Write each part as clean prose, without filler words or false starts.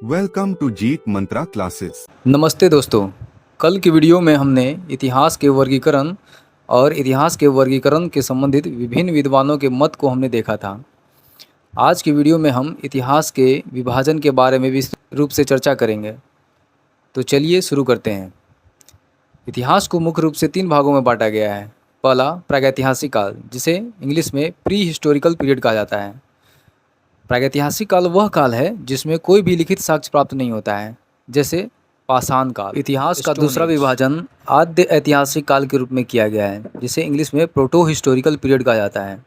Welcome to Jeet Mantra classes. नमस्ते दोस्तों। कल की वीडियो में हमने इतिहास के वर्गीकरण और इतिहास के वर्गीकरण के संबंधित विभिन्न विद्वानों के मत को हमने देखा था। आज की वीडियो में हम इतिहास के विभाजन के बारे में विस्तृत रूप से चर्चा करेंगे। तो चलिए शुरू करते हैं। इतिहास को मुख्य रूप से 3 भागों में बांटा गया है। पहला प्रागैतिहासिक काल, जिसे इंग्लिश में प्री हिस्टोरिकल पीरियड कहा जाता है। प्रागैतिहासिक काल वह काल है जिसमें कोई भी लिखित साक्ष्य प्राप्त नहीं होता है, जैसे पाषाण काल। इतिहास का दूसरा विभाजन आद्य ऐतिहासिक काल के रूप में किया गया है, जिसे इंग्लिश में प्रोटो हिस्टोरिकल पीरियड कहा जाता है।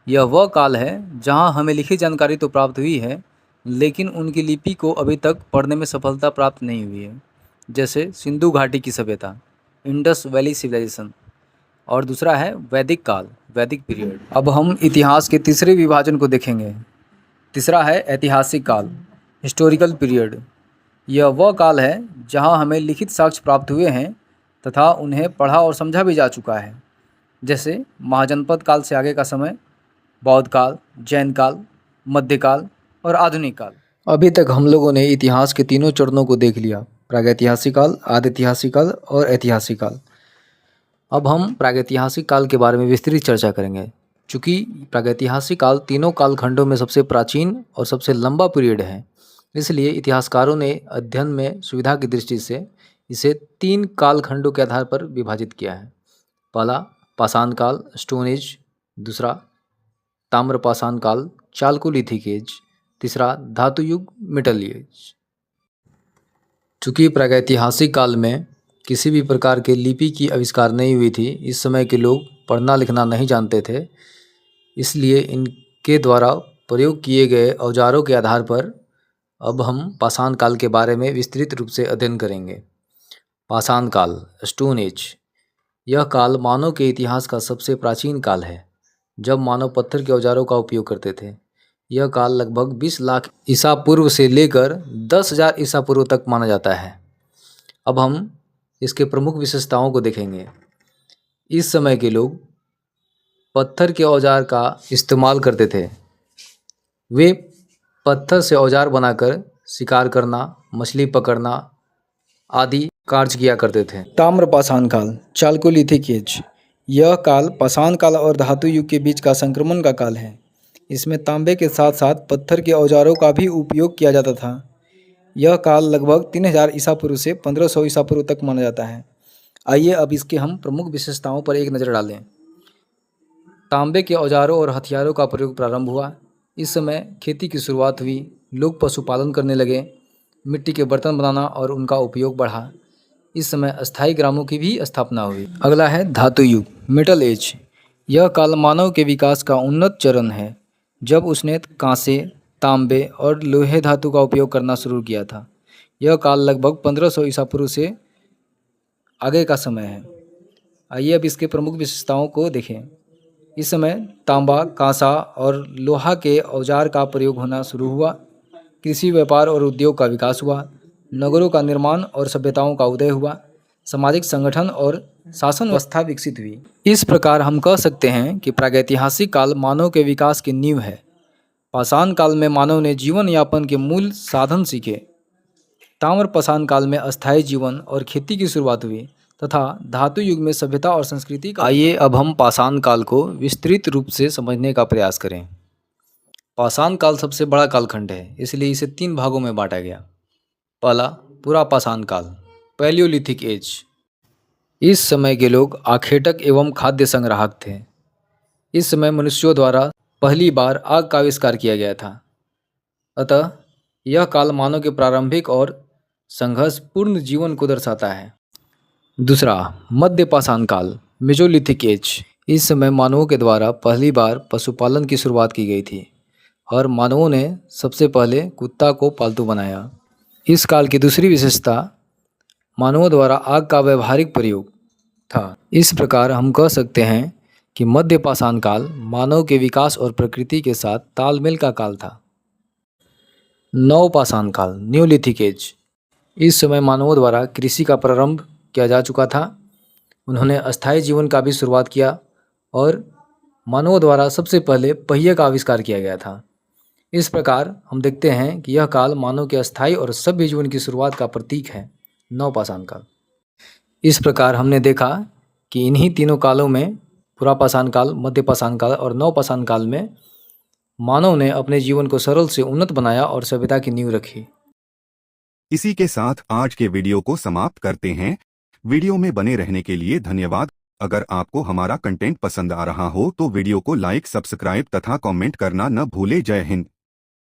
यह वह काल है जहां हमें लिखित जानकारी तो प्राप्त हुई है, लेकिन उनकी लिपि को अभी तक पढ़ने में सफलता प्राप्त नहीं हुई है, जैसे सिंधु घाटी की सभ्यता, इंडस वैली सिविलाइजेशन। और दूसरा है वैदिक काल, वैदिक पीरियड। अब हम इतिहास के तीसरे विभाजन को देखेंगे। तीसरा है ऐतिहासिक काल, हिस्टोरिकल पीरियड। यह वह काल है जहां हमें लिखित साक्ष्य प्राप्त हुए हैं तथा उन्हें पढ़ा और समझा भी जा चुका है, जैसे महाजनपद काल से आगे का समय, बौद्ध काल, जैन काल, मध्यकाल और आधुनिक काल। अभी तक हम लोगों ने इतिहास के तीनों चरणों को देख लिया, प्रागैतिहासिक काल, आद्यऐतिहासिक काल और ऐतिहासिक काल। अब हम प्रागैतिहासिक काल के बारे में विस्तृत चर्चा करेंगे। चूँकि प्रागैतिहासिक काल तीनों कालखंडों में सबसे प्राचीन और सबसे लंबा पीरियड है, इसलिए इतिहासकारों ने अध्ययन में सुविधा की दृष्टि से इसे 3 कालखंडों के आधार पर विभाजित किया है। पहला पाषाण काल, स्टोन एज। दूसरा ताम्रपाषाण काल, चालकोलिथिक एज। तीसरा धातु युग, मेटल एज। चूँकि प्रागैतिहासिक काल में किसी भी प्रकार के लिपि की आविष्कार नहीं हुई थी, इस समय के लोग पढ़ना लिखना नहीं जानते थे, इसलिए इनके द्वारा प्रयोग किए गए औजारों के आधार पर अब हम पाषाण काल के बारे में विस्तृत रूप से अध्ययन करेंगे। पाषाण काल, स्टोन एज। यह काल मानव के इतिहास का सबसे प्राचीन काल है, जब मानव पत्थर के औजारों का उपयोग करते थे। यह काल लगभग 20 लाख ईसा पूर्व से लेकर 10,000 ईसा पूर्व तक माना जाता है। अब हम इसके प्रमुख विशेषताओं को देखेंगे। इस समय के लोग पत्थर के औजार का इस्तेमाल करते थे। वे पत्थर से औजार बनाकर शिकार करना, मछली पकड़ना आदि कार्य किया करते थे। ताम्रपाषाण काल, चालकोलिथिक एज। यह काल पाषाण काल और धातु युग के बीच का संक्रमण का काल है। इसमें तांबे के साथ साथ पत्थर के औजारों का भी उपयोग किया जाता था। यह काल लगभग 3000 ईसा पूर्व से 1500 ईसा पूर्व तक माना जाता है। आइए अब इसके हम प्रमुख विशेषताओं पर एक नज़र डालें। तांबे के औजारों और हथियारों का प्रयोग प्रारंभ हुआ। इस समय खेती की शुरुआत हुई, लोग पशुपालन करने लगे, मिट्टी के बर्तन बनाना और उनका उपयोग बढ़ा। इस समय अस्थायी ग्रामों की भी स्थापना हुई। अगला है धातु युग, मेटल एज। यह काल मानव के विकास का उन्नत चरण है, जब उसने कांसे, तांबे और लोहे धातु का उपयोग करना शुरू किया था। यह काल लगभग 1500 ईसा पूर्व से आगे का समय है। आइए अब इसके प्रमुख विशेषताओं को देखें। इस समय तांबा, कांसा और लोहा के औजार का प्रयोग होना शुरू हुआ। कृषि, व्यापार और उद्योग का विकास हुआ। नगरों का निर्माण और सभ्यताओं का उदय हुआ। सामाजिक संगठन और शासन व्यवस्था विकसित हुई। इस प्रकार हम कह सकते हैं कि प्रागैतिहासिक काल मानव के विकास की नींव है। पाषाण काल में मानव ने जीवन यापन के मूल साधन सीखे। ताम्रपाषाण काल में अस्थायी जीवन और खेती की शुरुआत हुई तथा धातु युग में सभ्यता और संस्कृति का। आइए अब हम पाषाण काल को विस्तृत रूप से समझने का प्रयास करें। पाषाण काल सबसे बड़ा कालखंड है, इसलिए इसे 3 भागों में बांटा गया। पहला पूरा पाषाण काल, पैलियोलिथिक एज। इस समय के लोग आखेटक एवं खाद्य संग्राहक थे। इस समय मनुष्यों द्वारा पहली बार आग का आविष्कार किया गया था। अतः यह काल मानव के प्रारंभिक और संघर्षपूर्ण जीवन को दर्शाता है। दूसरा मध्य पाषाण काल, मेसोलिथिक एज। इस समय मानवों के द्वारा पहली बार पशुपालन की शुरुआत की गई थी और मानवों ने सबसे पहले कुत्ता को पालतू बनाया। इस काल की दूसरी विशेषता मानवों द्वारा आग का व्यावहारिक प्रयोग था। इस प्रकार हम कह सकते हैं कि मध्य पाषाण काल मानव के विकास और प्रकृति के साथ तालमेल का काल था। नव पाषाण काल, न्यूलिथिक एज। इस समय मानवों द्वारा कृषि का प्रारंभ किया जा चुका था। उन्होंने अस्थायी जीवन का भी शुरुआत किया और मानवों द्वारा सबसे पहले पहिए का आविष्कार किया गया था। इस प्रकार हम देखते हैं कि यह काल मानव के अस्थायी और सभ्य जीवन की शुरुआत का प्रतीक है, नवपाषाण काल। इस प्रकार हमने देखा कि इन्हीं तीनों कालों में, पुरापाषाण काल, मध्यपाषाण काल और नवपाषाण काल में, मानव ने अपने जीवन को सरल से उन्नत बनाया और सभ्यता की नींव रखी। इसी के साथ आज के वीडियो को समाप्त करते हैं। वीडियो में बने रहने के लिए धन्यवाद। अगर आपको हमारा कंटेंट पसंद आ रहा हो तो वीडियो को लाइक, सब्सक्राइब तथा कमेंट करना न भूले। जय हिंद।